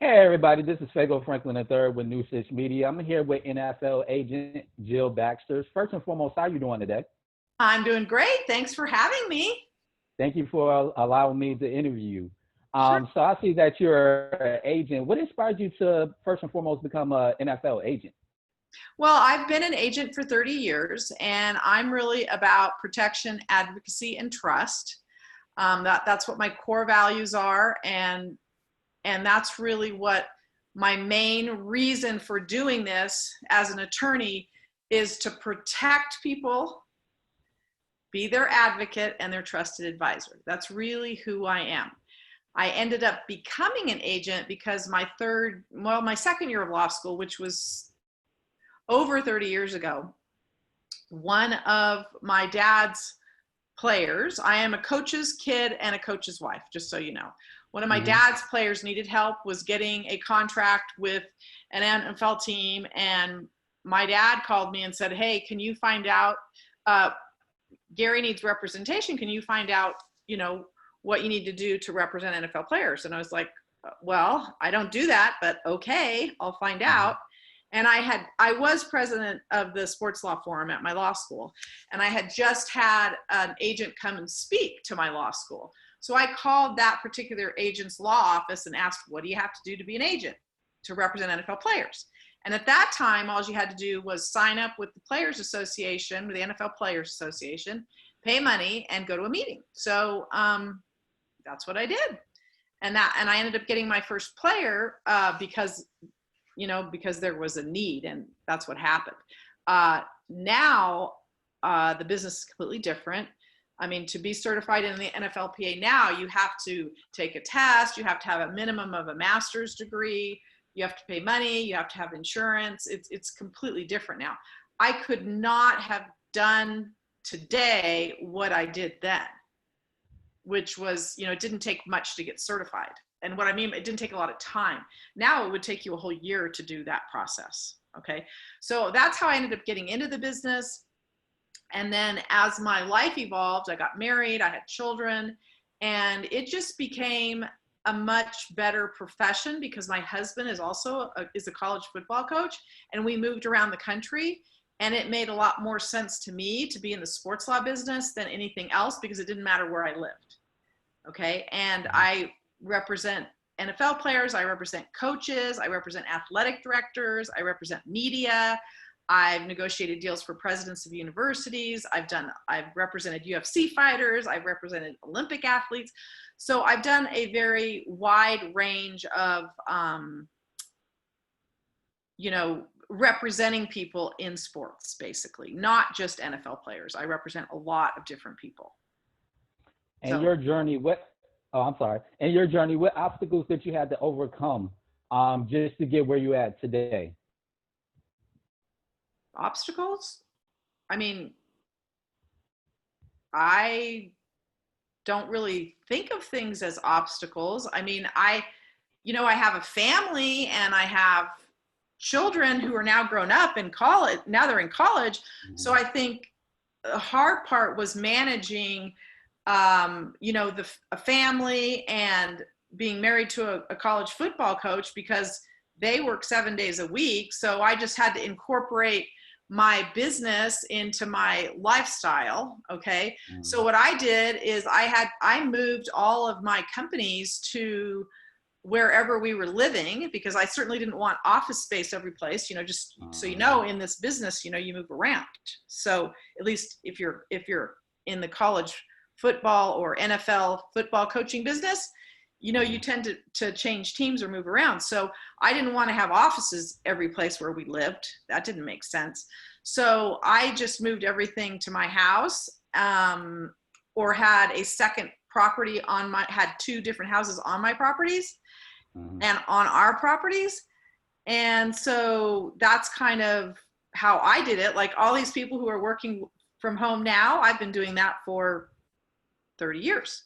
Hey everybody, this is Fago Franklin III with New Stitch Media. I'm here with NFL agent Jill Baxter. First and foremost, how are you doing today? I'm doing great. Thanks for having me. Thank you for allowing me to interview you. Sure. So I see that you're an agent. What inspired you to first and foremost become an NFL agent? Well, I've been an agent for 30 years, and I'm really about protection, advocacy, and trust. That's what my core values are, and that's really what my main reason for doing this as an attorney is to protect people, be their advocate, and their trusted advisor. That's really who I am. I ended up becoming an agent because my second year of law school, which was over 30 years ago, one of my dad's players, I am a coach's kid and a coach's wife, just so you know. One of my dad's players needed help, was getting a contract with an NFL team, and my dad called me and said, hey, can you find out, Gary needs representation. Can you find out, what you need to do to represent NFL players? And I was like, well, I don't do that, but okay, I'll find out. And I was president of the sports law forum at my law school. And I had just had an agent come and speak to my law school. So I called that particular agent's law office and asked, what do you have to do to be an agent to represent NFL players? And at that time, all you had to do was sign up with the Players Association, with the NFL Players Association, pay money, and go to a meeting. So that's what I did. And I ended up getting my first player because there was a need, and that's what happened. Now, the business is completely different. I mean, to be certified in the NFLPA now, you have to take a test, you have to have a minimum of a master's degree, you have to pay money, you have to have insurance. It's completely different now. I could not have done today what I did then, which was, it didn't take much to get certified. And what I mean, it didn't take a lot of time. Now it would take you a whole year to do that process, okay? So that's how I ended up getting into the business. And then as my life evolved, I got married, I had children, and it just became a much better profession because my husband is also a college football coach, and we moved around the country, and it made a lot more sense to me to be in the sports law business than anything else because it didn't matter where I lived, okay? And I represent NFL players, I represent coaches, I represent athletic directors, I represent media, I've negotiated deals for presidents of universities, I've represented UFC fighters, I've represented Olympic athletes. So I've done a very wide range of, representing people in sports, basically, not just NFL players. I represent a lot of different people. And your journey, And your journey, what obstacles that you had to overcome just to get where you're at today? Obstacles? I mean, I don't really think of things as obstacles. I mean, I have a family and I have children who are now grown up in college. Now they're in college. So I think the hard part was managing, a family and being married to a college football coach because they work 7 days a week. So I just had to incorporate my business into my lifestyle. Okay. So what I did is I moved all of my companies to wherever we were living because I certainly didn't want office space every place, just so in this business, you move around. So at least if you're in the college football or NFL football coaching business, you tend to change teams or move around. So I didn't want to have offices every place where we lived. That didn't make sense. So I just moved everything to my house, or had a second property had two different houses on my properties and on our properties. And so that's kind of how I did it. Like all these people who are working from home now, I've been doing that for 30 years.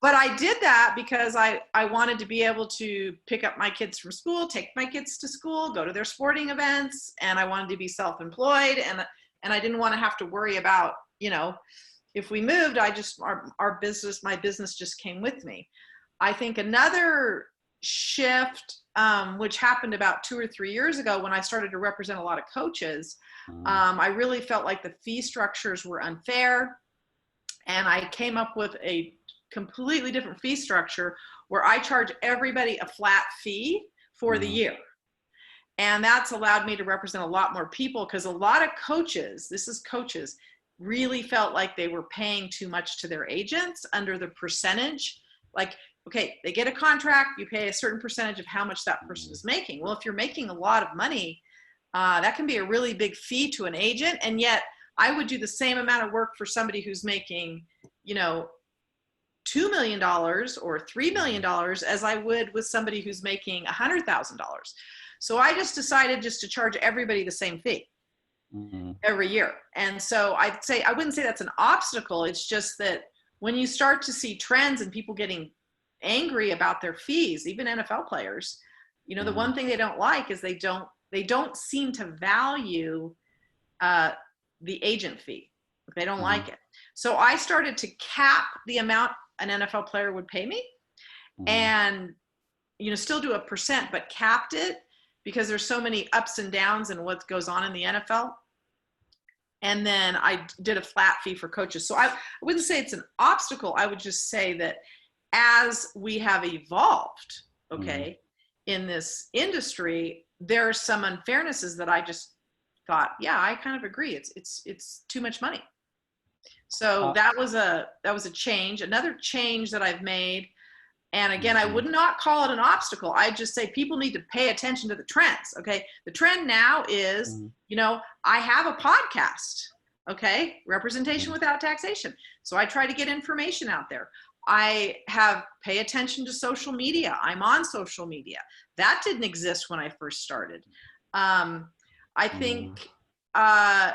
But I did that because I wanted to be able to pick up my kids from school, take my kids to school, go to their sporting events, and I wanted to be self-employed, and I didn't want to have to worry about, if we moved, my business just came with me. I think another shift, which happened about 2 or 3 years ago when I started to represent a lot of coaches, I really felt like the fee structures were unfair. And I came up with a completely different fee structure where I charge everybody a flat fee for the year. And that's allowed me to represent a lot more people, because a lot of coaches, really felt like they were paying too much to their agents under the percentage. Like, okay, they get a contract, you pay a certain percentage of how much that person is making. Well, if you're making a lot of money, that can be a really big fee to an agent. And yet I would do the same amount of work for somebody who's making, $2 million or $3 million as I would with somebody who's making $100,000. So I just decided just to charge everybody the same fee every year. And so I wouldn't say that's an obstacle. It's just that when you start to see trends and people getting angry about their fees, even NFL players, the one thing they don't like is they don't seem to value the agent fee. They don't like it. So I started to cap the amount an NFL player would pay me, and still do a percent, but capped it, because there's so many ups and downs in what goes on in the NFL. And then I did a flat fee for coaches. So I wouldn't say it's an obstacle. I would just say that as we have evolved, in this industry, there are some unfairnesses that I just thought, yeah, I kind of agree. It's too much money. So that was a change. Another change that I've made, and again, I would not call it an obstacle. I just say people need to pay attention to the trends. Okay. The trend now is, I have a podcast, Representation Without Taxation. So I try to get information out there. I pay attention to social media. I'm on social media. That didn't exist when I first started. I think I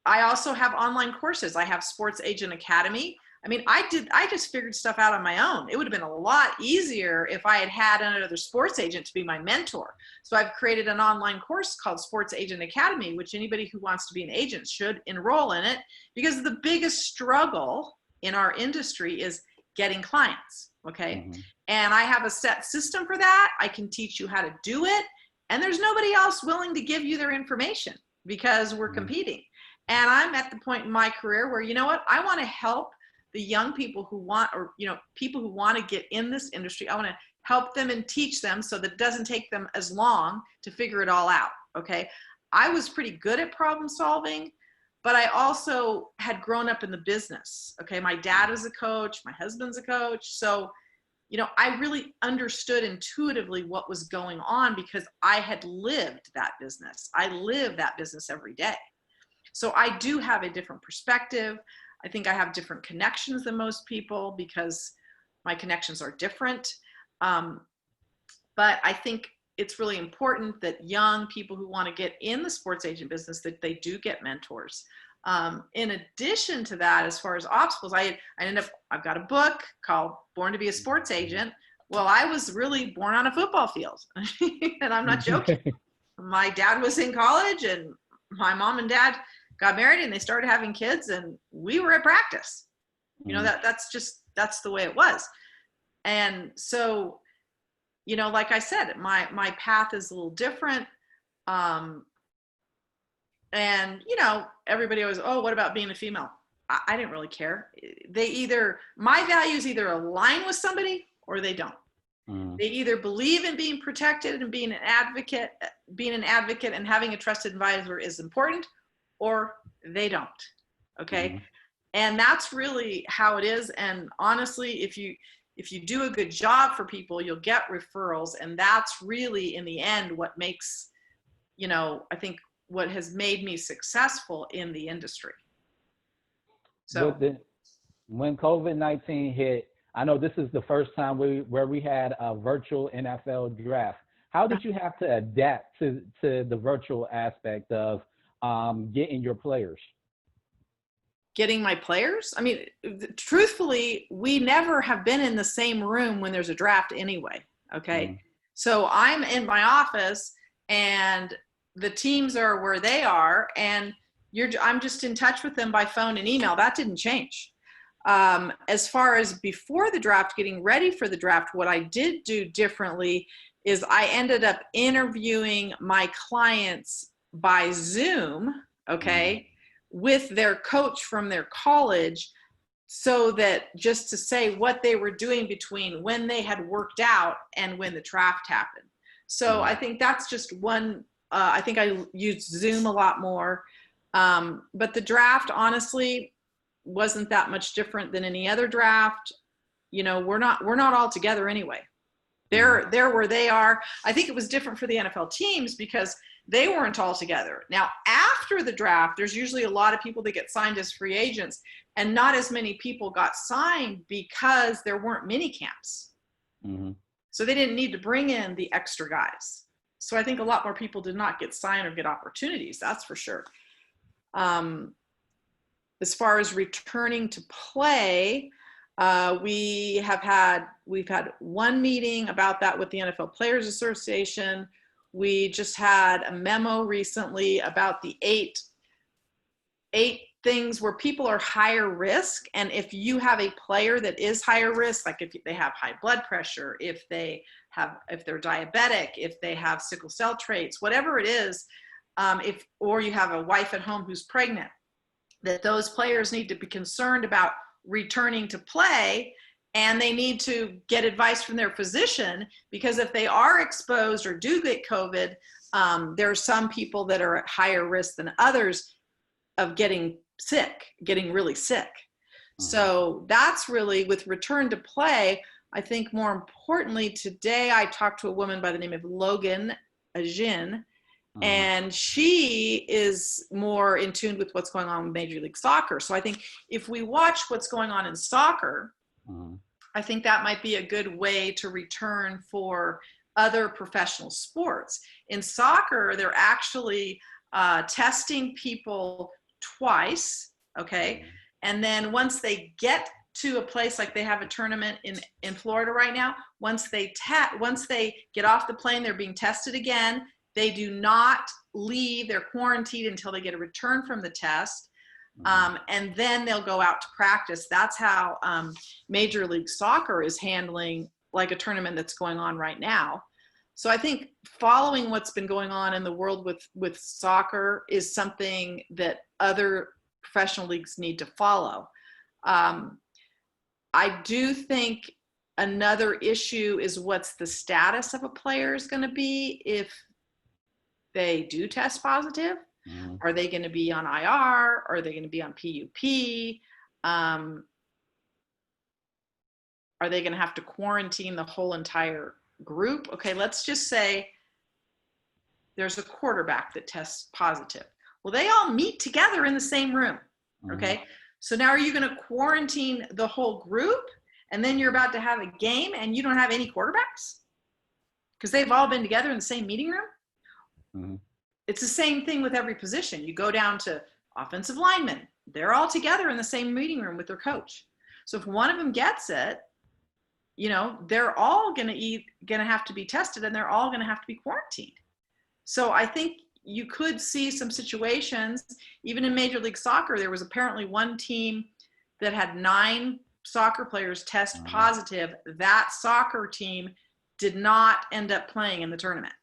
also have online courses. I have Sports Agent Academy. I mean, I just figured stuff out on my own. It would have been a lot easier if I had another sports agent to be my mentor. So I've created an online course called Sports Agent Academy, which anybody who wants to be an agent should enroll in it, because the biggest struggle in our industry is getting clients. And I have a set system for that. I can teach you how to do it. And there's nobody else willing to give you their information because we're competing. And I'm at the point in my career where, I want to help the young people who want, or, people who want to get in this industry. I want to help them and teach them so that it doesn't take them as long to figure it all out. I was pretty good at problem solving, but I also had grown up in the business. My dad was a coach, my husband's a coach. So, I really understood intuitively what was going on because I had lived that business. I live that business every day. So I do have a different perspective. I think I have different connections than most people because my connections are different. But I think it's really important that young people who want to get in the sports agent business, that they do get mentors. In addition to that, as far as obstacles, I've got a book called Born to be a Sports Agent. Well, I was really born on a football field, and I'm not joking. My dad was in college, and my mom and dad got married, and they started having kids, and we were at practice. That's the way it was. And so, like I said, my path is a little different. And, everybody always, oh, what about being a female? I didn't really care. My values either align with somebody or they don't. They either believe in being protected and being an advocate and having a trusted advisor is important, or they don't. And that's really how it is. And honestly, if you do a good job for people, you'll get referrals. And that's really, in the end, what makes, I think, what has made me successful in the industry. So when COVID-19 hit, I know this is the first time where we had a virtual NFL draft. How did you have to adapt to the virtual aspect of getting your players? Getting my players? I mean, truthfully, we never have been in the same room when there's a draft anyway. So I'm in my office and the teams are where they are, and I'm just in touch with them by phone and email. That didn't change. As far as before the draft, getting ready for the draft, what I did do differently is I ended up interviewing my clients by Zoom, okay, with their coach from their college, so that just to say what they were doing between when they had worked out and when the draft happened. So I think that's just one, I think I used Zoom a lot more. But the draft, honestly, wasn't that much different than any other draft. You know, we're not all together anyway. They're where they are. I think it was different for the NFL teams because they weren't all together. Now, after the draft, there's usually a lot of people that get signed as free agents, and not as many people got signed because there weren't mini camps. So they didn't need to bring in the extra guys. So I think a lot more people did not get signed or get opportunities, that's for sure. As far as returning to play, we've had one meeting about that with the NFL Players Association. We just had a memo recently about the eight things where people are higher risk. And if you have a player that is higher risk, like if they have high blood pressure, if they're diabetic, if they have sickle cell traits, whatever it is, or you have a wife at home who's pregnant, that those players need to be concerned about returning to play, and they need to get advice from their physician, because if they are exposed or do get COVID, there are some people that are at higher risk than others of getting really sick. So that's really, with return to play, I think more importantly, today I talked to a woman by the name of Logan Ajin, and she is more in tune with what's going on with Major League Soccer. So I think if we watch what's going on in soccer, I think that might be a good way to return for other professional sports. In soccer, they're actually testing people twice, okay? And then once they get to a place, like they have a tournament in Florida right now, once they get off the plane, they're being tested again. They do not leave, they're quarantined until they get a return from the test. And then they'll go out to practice. That's how Major League Soccer is handling like a tournament that's going on right now. So I think following what's been going on in the world with soccer is something that other professional leagues need to follow. I do think another issue is what's the status of a player is going to be if they do test positive. Are they going to be on IR? Are they going to be on PUP? Are they going to have to quarantine the whole entire group? Okay, let's just say there's a quarterback that tests positive. Well, they all meet together in the same room. Okay, so now are you going to quarantine the whole group, and then you're about to have a game and you don't have any quarterbacks because they've all been together in the same meeting room? It's the same thing with every position. You go down to offensive linemen, they're all together in the same meeting room with their coach. So if one of them gets it, you know, they're all going to have to be tested, and they're all going to have to be quarantined. So I think you could see some situations, even in Major League Soccer, there was apparently one team that had 9 soccer players test positive. That soccer team did not end up playing in the tournament.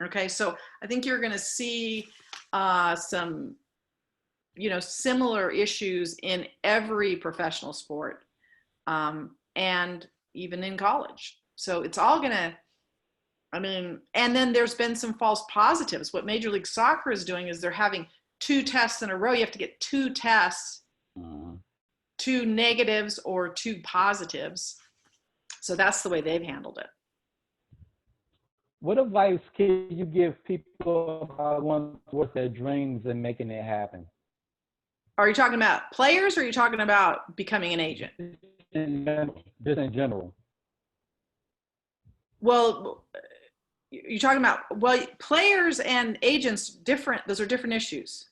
Okay, so I think you're going to see some, similar issues in every professional sport, and even in college. So it's all going to, and then there's been some false positives. What Major League Soccer is doing is they're having 2 tests in a row. You have to get 2 tests, 2 negatives or 2 positives. So that's the way they've handled it. What advice can you give people about going towards their dreams and making it happen? Are you talking about players, or are you talking about becoming an agent? Just in general. Well, you're talking about, players and agents, different. Those are different issues.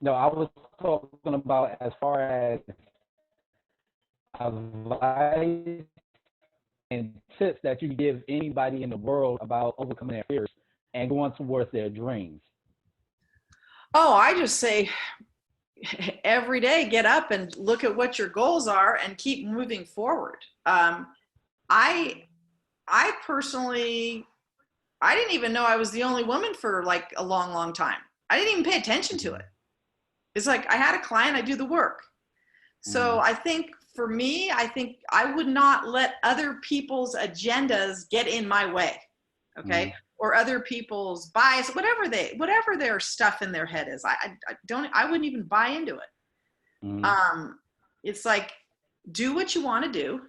No, I was talking about as far as advice and tips that you give anybody in the world about overcoming their fears and going towards their dreams. Oh, I just say, every day get up and look at what your goals are and keep moving forward. I personally, I didn't even know I was the only woman for like a long, long time. I didn't even pay attention to it. It's like I had a client, I do the work. So I think for me, I think I would not let other people's agendas get in my way. Okay. Or other people's bias, whatever their stuff in their head is. I wouldn't even buy into it. It's like, do what you want to do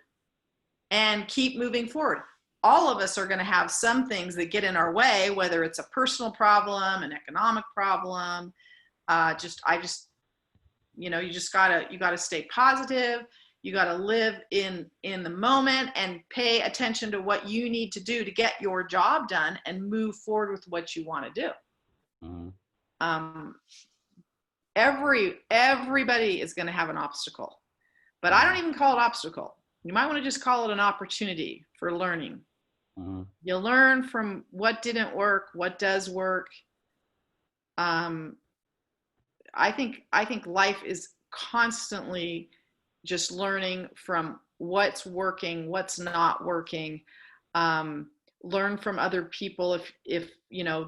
and keep moving forward. All of us are going to have some things that get in our way, whether it's a personal problem, an economic problem. You gotta stay positive. You got to live in the moment and pay attention to what you need to do to get your job done and move forward with what you want to do. Everybody is going to have an obstacle, but I don't even call it obstacle. You might want to just call it an opportunity for learning. You'll learn from what didn't work, what does work. I think life is constantly just learning from what's working, what's not working. Learn from other people if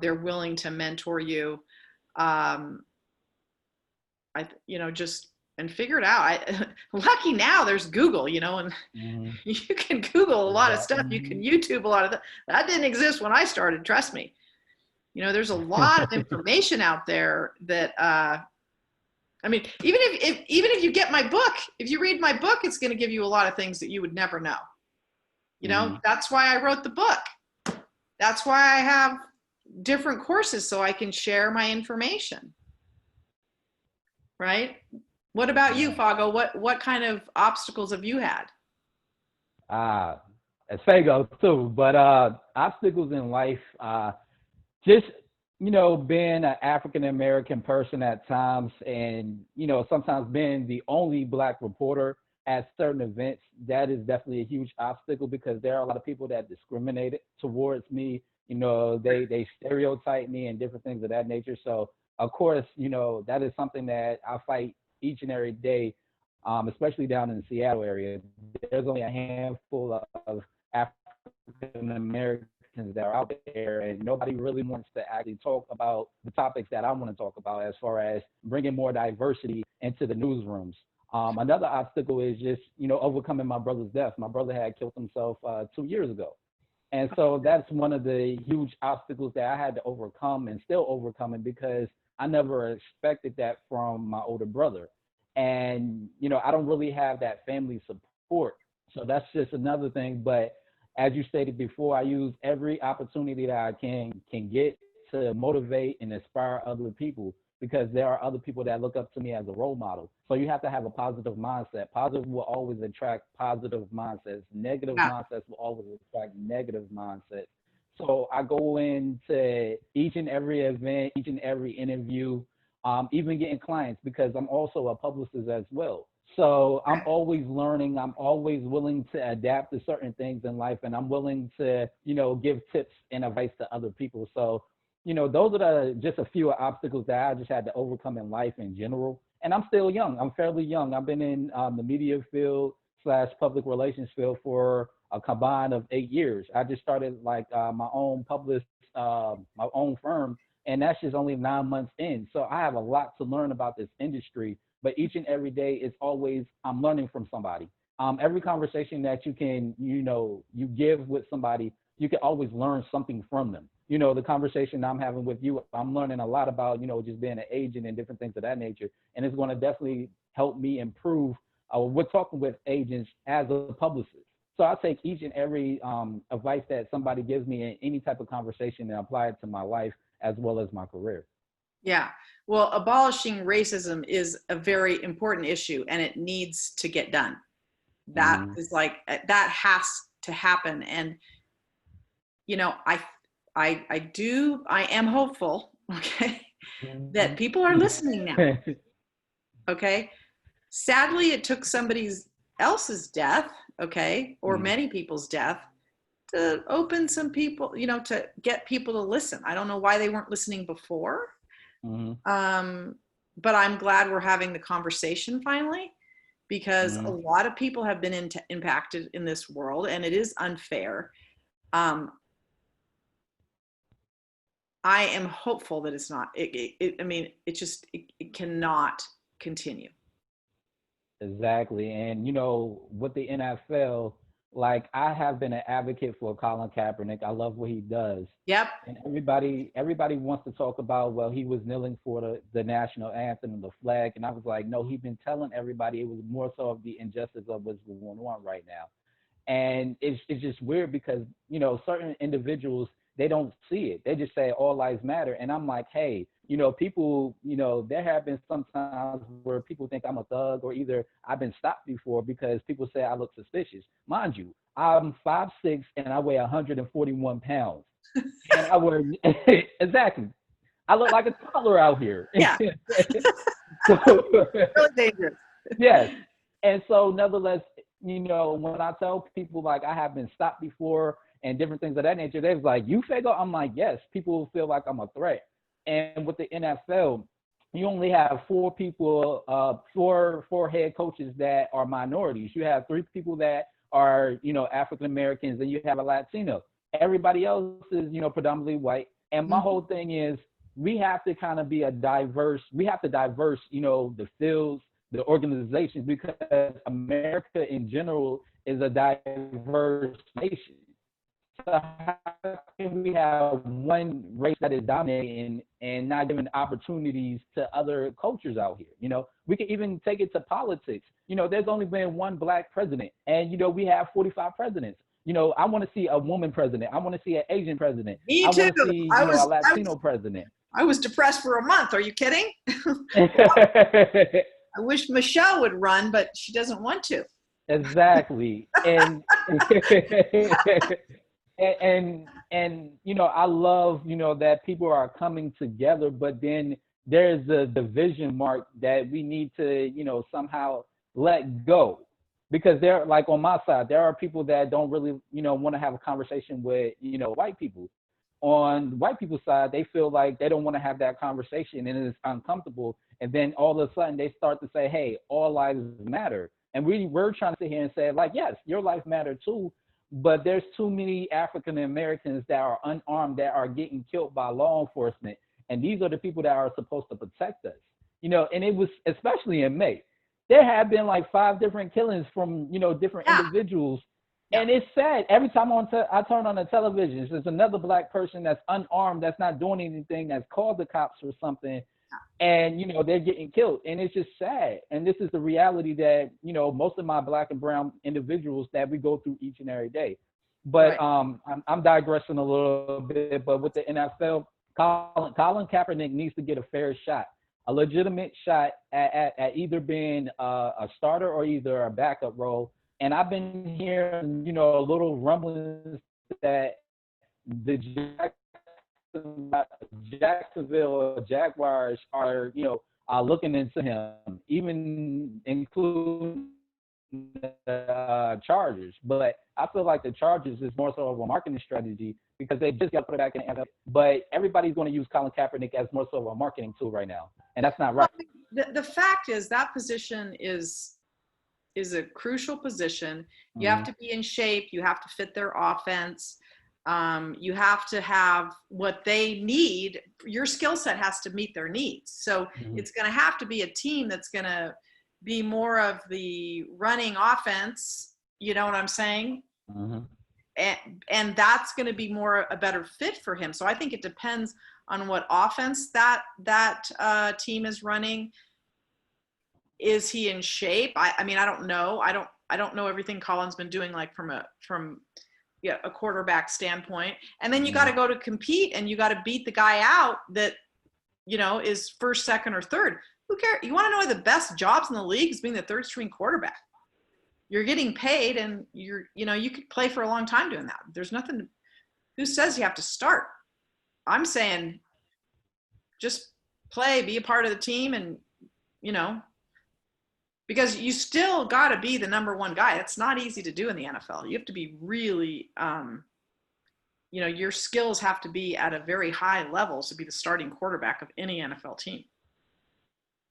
they're willing to mentor you. Just and figure it out. Lucky now there's Google, and you can Google a lot of stuff. You can YouTube a lot of that didn't exist when I started. Trust me. There's a lot of information out there that, even if you get my book, if you read my book, it's going to give you a lot of things that you would never know. That's why I wrote the book. That's why I have different courses so I can share my information. Right? What about you, Fago? What kind of obstacles have you had? It's Fago too, but obstacles in life, just being an African American person at times, and sometimes being the only Black reporter at certain events, that is definitely a huge obstacle because there are a lot of people that discriminated towards me. They stereotype me and different things of that nature. So of course, that is something that I fight each and every day, especially down in the Seattle area. There's only a handful of African Americans that are out there, and nobody really wants to actually talk about the topics that I want to talk about, as far as bringing more diversity into the newsrooms. Another obstacle is just, overcoming my brother's death. My brother had killed himself 2 years ago. And so that's one of the huge obstacles that I had to overcome and still overcoming, because I never expected that from my older brother. And, I don't really have that family support. So that's just another thing. But as you stated before, I use every opportunity that I can get to motivate and inspire other people, because there are other people that look up to me as a role model. So you have to have a positive mindset. Positive will always attract positive mindsets. Negative mindsets will always attract negative mindsets. So I go into each and every event, each and every interview, even getting clients, because I'm also a publicist as well. So I'm always learning. I'm always willing to adapt to certain things in life, and I'm willing to, give tips and advice to other people. So, those are just a few obstacles that I just had to overcome in life in general. And I'm still young. I'm fairly young. I've been in the media field / public relations field for a combined of 8 years. I just started my own my own firm, and that's just only 9 months in. So I have a lot to learn about this industry. But each and every day, it's always, I'm learning from somebody. Every conversation that you can, you give with somebody, you can always learn something from them. The conversation I'm having with you, I'm learning a lot about, just being an agent and different things of that nature. And it's going to definitely help me improve. We're talking with agents as a publicist. So I take each and every advice that somebody gives me in any type of conversation and apply it to my life as well as my career. Yeah. Well, abolishing racism is a very important issue, and it needs to get done. That is that has to happen. And, I am hopeful, okay, that people are listening now. Okay. Sadly, it took somebody else's death, okay, or many people's death to open some people, to get people to listen. I don't know why they weren't listening before. but I'm glad we're having the conversation finally, because a Mm-hmm. lot of people have been impacted in this world, and it is unfair. Um, I am hopeful that it's not. I mean, it cannot continue. Exactly. And you know, with the NFL, like I have been an advocate for Colin Kaepernick. I love what he does. Yep. And everybody wants to talk about, well, he was kneeling for the national anthem and the flag. And I was like, no, he's been telling everybody it was more so of the injustice of what's going on right now. And it's just weird because, you know, certain individuals, they don't see it. They just say all lives matter. And I'm like, hey, you know, people, you know, there have been some times where people think I'm a thug, or either I've been stopped before because people say I look suspicious. Mind you, I'm 5'6" and I weigh 141 pounds. And I wear exactly. I look like a toddler out here. Yeah. So Really dangerous. yes. And so nevertheless, you know, when I tell people like I have been stopped before and different things of that nature, they're like, you Fago? I'm like, yes, people feel like I'm a threat. And with the NFL, you only have four people, four head coaches that are minorities. You have three people that are, you know, African Americans, and you have a Latino. Everybody else is, you know, predominantly white. And my whole thing is we have to kind of be we have to diverse, you know, the fields, the organizations, because America in general is a diverse nation. So how can we have one race that is dominating and not giving opportunities to other cultures out here? You know, we can even take it to politics. You know, there's only been one black president, and you know, we have 45 presidents. You know, I want to see a woman president. I want to see an Asian president. Me I too. want to see, you know, a Latino president. I was depressed for a month. Are you kidding? I wish Michelle would run, but she doesn't want to. Exactly. And you know, I love, you know, that people are coming together, but then there's a division mark that we need to, you know, somehow let go. Because there, like on my side, there are people that don't really, you know, want to have a conversation with, you know, white people. On white people's side, they feel like they don't want to have that conversation and it's uncomfortable. And then all of a sudden they start to say, hey, all lives matter. And we're trying to sit here and say, like, yes, your life matter too, but there's too many African Americans that are unarmed that are getting killed by law enforcement. And these are the people that are supposed to protect us. You know, and it was especially in May. There have been like 5 different killings from, you know, different individuals. And it's sad. Every time I turn on the television, there's another black person that's unarmed, that's not doing anything, that's called the cops or something, and you know, they're getting killed. And it's just sad. And this is the reality that, you know, most of my black and brown individuals that we go through each and every day. But I'm digressing a little bit. But with the NFL, Colin Kaepernick needs to get a fair shot, a legitimate shot at either being a starter or either a backup role. And I've been hearing, you know, a little rumblings that the Jacksonville Jaguars are, you know, looking into him, even including the Chargers. But I feel like the Chargers is more so of a marketing strategy because they just got to put it back in the NFL. But everybody's going to use Colin Kaepernick as more so of a marketing tool right now, and that's not right. Well, the fact is that position is a crucial position. You have to be in shape. You have to fit their offense. You have to have what they need. Your skill set has to meet their needs. So it's going to have to be a team that's going to be more of the running offense. You know what I'm saying? And that's going to be more a better fit for him. So I think it depends on what offense that team is running. Is he in shape? I mean, I don't know. I don't know everything Colin's been doing, like from a quarterback standpoint. And then you got to go to compete, and you got to beat the guy out that, you know, is first, second, or third. Who cares? You want to know the best jobs in the league is being the third string quarterback. You're getting paid, and you could play for a long time doing that. There's nothing. Who says you have to start? I'm saying just play, be a part of the team, and, you know, because you still got to be the number one guy. It's not easy to do in the NFL. You have to be really, you know, your skills have to be at a very high level to be the starting quarterback of any NFL team.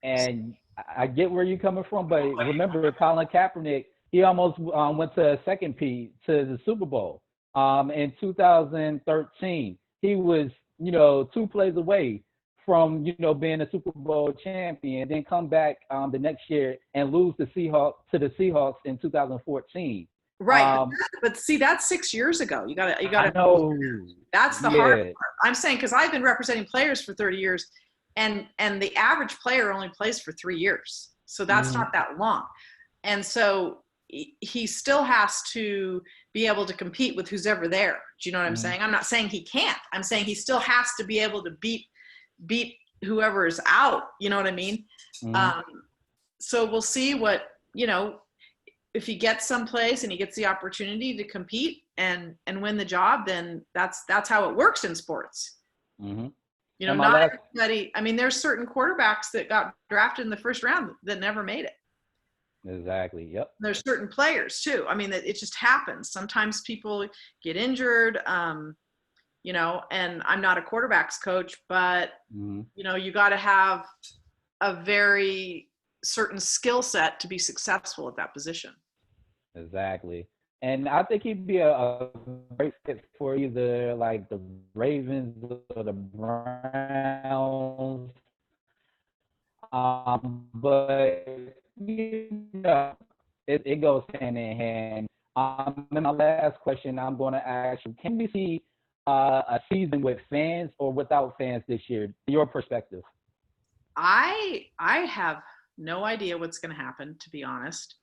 And I get where you're coming from, but remember Colin Kaepernick, he almost went to a second P to the Super Bowl in 2013. He was, two plays away from, being a Super Bowl champion, then come back the next year and lose the Seahawks in 2014. Right, but see, that's 6 years ago. You got to. I know. That's the hard part. I'm saying, because I've been representing players for 30 years, and the average player only plays for 3 years, so that's not that long. And so he still has to be able to compete with who's ever there. Do you know what I'm saying? I'm not saying he can't. I'm saying he still has to be able to beat whoever is out. You know what I mean? So we'll see what, if he gets someplace and he gets the opportunity to compete and win the job, then that's how it works in sports. Not everybody. I mean, there's certain quarterbacks that got drafted in the first round that never made it. Exactly. Yep. There's certain players too. I mean, it just happens. Sometimes people get injured, and I'm not a quarterbacks coach, but you got to have a very certain skill set to be successful at that position. Exactly. And I think he'd be a great fit for either like the Ravens or the Browns. But it goes hand in hand. And my last question I'm going to ask you: can we see a season with fans or without fans this year? Your perspective. I have no idea what's going to happen, to be honest.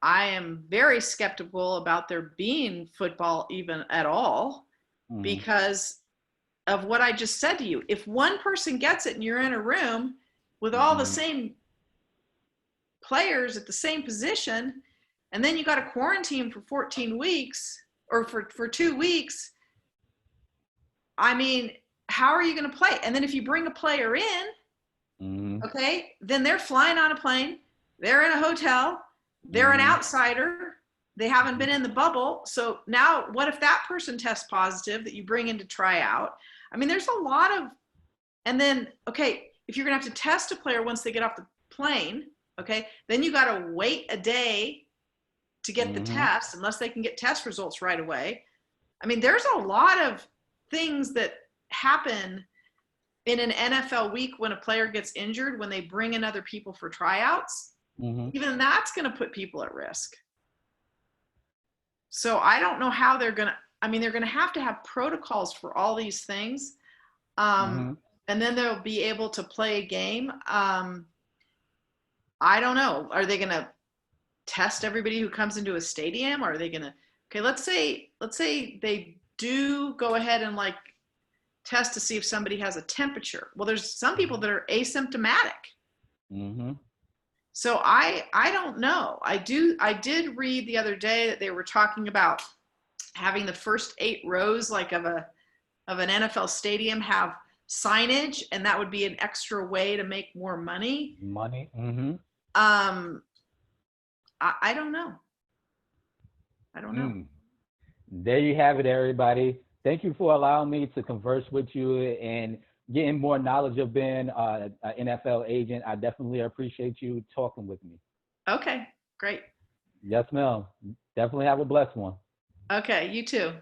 I am very skeptical about there being football even at all because of what I just said to you. If one person gets it and you're in a room with all the same players at the same position, and then you got to quarantine for 14 weeks or for 2 weeks, I mean, how are you going to play? And then if you bring a player in, okay, then they're flying on a plane, they're in a hotel, they're an outsider, they haven't been in the bubble. So now what if that person tests positive that you bring in to try out? I mean, there's a lot of, and then, okay, if you're going to have to test a player once they get off the plane, okay, then you got to wait a day to get the test, unless they can get test results right away. I mean, there's a lot of things that happen in an NFL week when a player gets injured, when they bring in other people for tryouts. Even that's going to put people at risk. So I don't know how they're going to, I mean, they're going to have protocols for all these things. And then they'll be able to play a game. I don't know. Are they going to test everybody who comes into a stadium? Or are they going to, okay, let's say they do go ahead and like test to see if somebody has a temperature. Well, there's some people that are asymptomatic. So I don't know. I did read the other day that they were talking about having the first 8 rows like of an NFL stadium have signage, and that would be an extra way to make more money. I don't know. I don't know. There you have it, everybody. Thank you for allowing me to converse with you and getting more knowledge of being an NFL agent. I definitely appreciate you talking with me. Okay, great. Yes, ma'am. Definitely have a blessed one. Okay, you too.